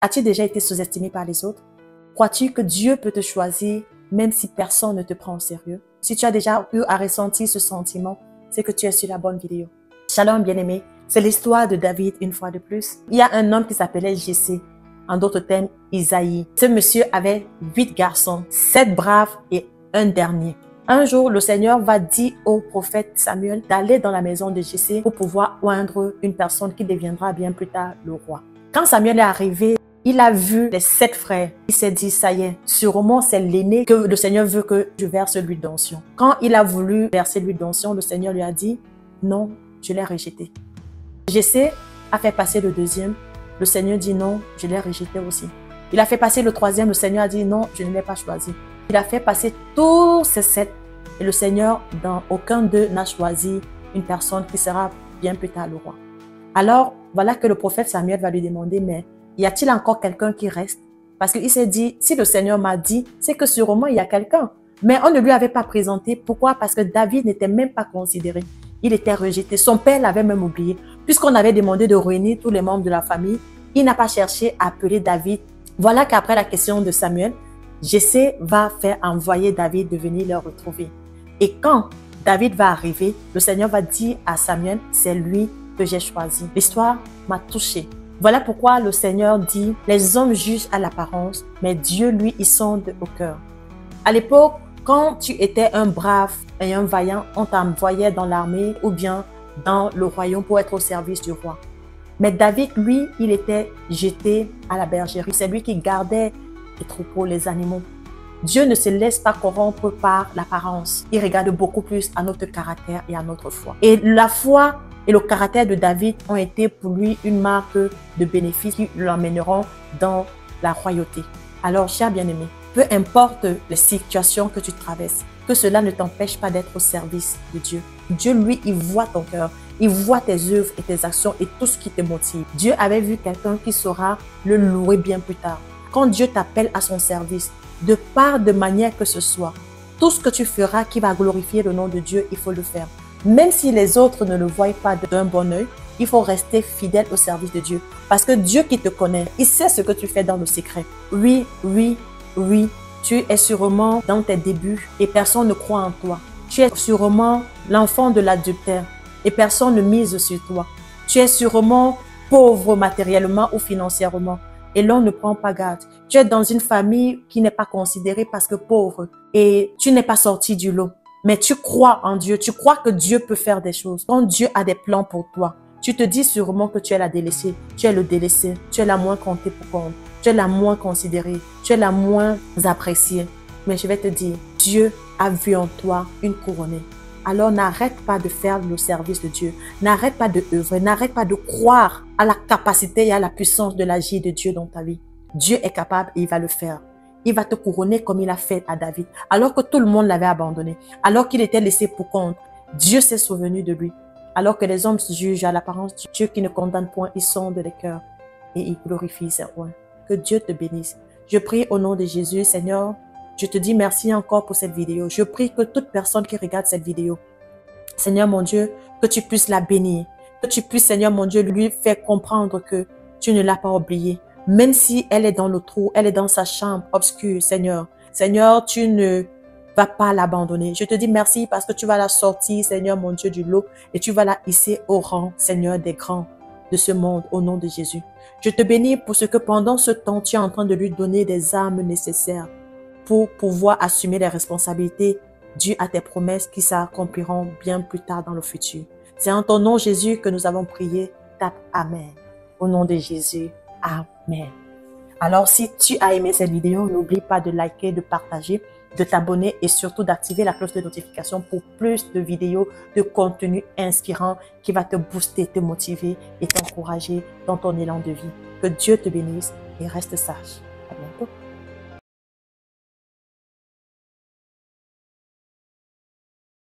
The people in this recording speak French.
As-tu déjà été sous-estimé par les autres? Crois-tu que Dieu peut te choisir même si personne ne te prend au sérieux? Si tu as déjà eu à ressentir ce sentiment, c'est que tu es sur la bonne vidéo. Shalom bien-aimé, c'est l'histoire de David une fois de plus. Il y a un homme qui s'appelait Jessé, en d'autres termes Isaïe. Ce monsieur avait 8 garçons, 7 braves et un dernier. Un jour, le Seigneur va dire au prophète Samuel d'aller dans la maison de Jessé pour pouvoir oindre une personne qui deviendra bien plus tard le roi. Quand Samuel est arrivé, il a vu les 7 frères. Il s'est dit, ça y est, sûrement c'est l'aîné que le Seigneur veut que je verse l'huile d'onction. Quand il a voulu verser l'huile d'onction, le Seigneur lui a dit, non, je l'ai rejeté. Jessé a fait passer le deuxième. Le Seigneur dit non, je l'ai rejeté aussi. Il a fait passer le troisième. Le Seigneur a dit non, je ne l'ai pas choisi. Il a fait passer tous ces 7. Et le Seigneur, dans aucun d'eux, n'a choisi une personne qui sera bien plus tard le roi. Alors, voilà que le prophète Samuel va lui demander, mais y a-t-il encore quelqu'un qui reste? Parce qu'il s'est dit, si le Seigneur m'a dit, c'est que sûrement il y a quelqu'un. Mais on ne lui avait pas présenté. Pourquoi? Parce que David n'était même pas considéré. Il était rejeté. Son père l'avait même oublié. Puisqu'on avait demandé de réunir tous les membres de la famille, il n'a pas cherché à appeler David. Voilà qu'après la question de Samuel, Jessé va faire envoyer David de venir le retrouver. Et quand David va arriver, le Seigneur va dire à Samuel, c'est lui que j'ai choisi. L'histoire m'a touché. Voilà pourquoi le Seigneur dit, les hommes jugent à l'apparence, mais Dieu, lui, il sonde au cœur. À l'époque, quand tu étais un brave et un vaillant, on t'envoyait dans l'armée ou bien dans le royaume pour être au service du roi. Mais David, lui, il était jeté à la bergerie. C'est lui qui gardait les troupeaux, les animaux. Dieu ne se laisse pas corrompre par l'apparence. Il regarde beaucoup plus à notre caractère et à notre foi. Et la foi et le caractère de David ont été pour lui une marque de bénéfice qui l'emmèneront dans la royauté. Alors, cher bien-aimé, peu importe les situations que tu traverses, que cela ne t'empêche pas d'être au service de Dieu. Dieu, lui, il voit ton cœur, il voit tes œuvres et tes actions et tout ce qui te motive. Dieu avait vu quelqu'un qui saura le louer bien plus tard. Quand Dieu t'appelle à son service, de part de manière que ce soit, tout ce que tu feras qui va glorifier le nom de Dieu, il faut le faire. Même si les autres ne le voient pas d'un bon œil, il faut rester fidèle au service de Dieu. Parce que Dieu qui te connaît, il sait ce que tu fais dans le secret. Oui, tu es sûrement dans tes débuts et personne ne croit en toi. Tu es sûrement l'enfant de l'adultère et personne ne mise sur toi. Tu es sûrement pauvre matériellement ou financièrement et l'on ne prend pas garde. Tu es dans une famille qui n'est pas considérée parce que pauvre et tu n'es pas sorti du lot. Mais tu crois en Dieu, tu crois que Dieu peut faire des choses. Quand Dieu a des plans pour toi, tu te dis sûrement que tu es la délaissée, tu es le délaissé, tu es la moins comptée pour compte, tu es la moins considérée, tu es la moins appréciée. Mais je vais te dire, Dieu a vu en toi une couronnée. Alors n'arrête pas de faire le service de Dieu, n'arrête pas de œuvrer, n'arrête pas de croire à la capacité et à la puissance de l'agir de Dieu dans ta vie. Dieu est capable et il va le faire. Il va te couronner comme il a fait à David, alors que tout le monde l'avait abandonné, alors qu'il était laissé pour compte. Dieu s'est souvenu de lui. Alors que les hommes se jugent à l'apparence, Dieu qui ne condamne point, il sonde les cœurs et il glorifie ses rois. Que Dieu te bénisse. Je prie au nom de Jésus, Seigneur, je te dis merci encore pour cette vidéo. Je prie que toute personne qui regarde cette vidéo, Seigneur mon Dieu, que tu puisses la bénir, que tu puisses, Seigneur mon Dieu, lui faire comprendre que tu ne l'as pas oublié. Même si elle est dans le trou, elle est dans sa chambre obscure, Seigneur. Seigneur, tu ne vas pas l'abandonner. Je te dis merci parce que tu vas la sortir, Seigneur mon Dieu, du lot et tu vas la hisser au rang, Seigneur, des grands de ce monde, au nom de Jésus. Je te bénis pour ce que pendant ce temps, tu es en train de lui donner des armes nécessaires pour pouvoir assumer les responsabilités dues à tes promesses qui s'accompliront bien plus tard dans le futur. C'est en ton nom, Jésus, que nous avons prié. Tape Amen. Au nom de Jésus. Amen. Alors, si tu as aimé cette vidéo, n'oublie pas de liker, de partager, de t'abonner et surtout d'activer la cloche de notification pour plus de vidéos, de contenu inspirant qui va te booster, te motiver et t'encourager dans ton élan de vie. Que Dieu te bénisse et reste sage. À bientôt.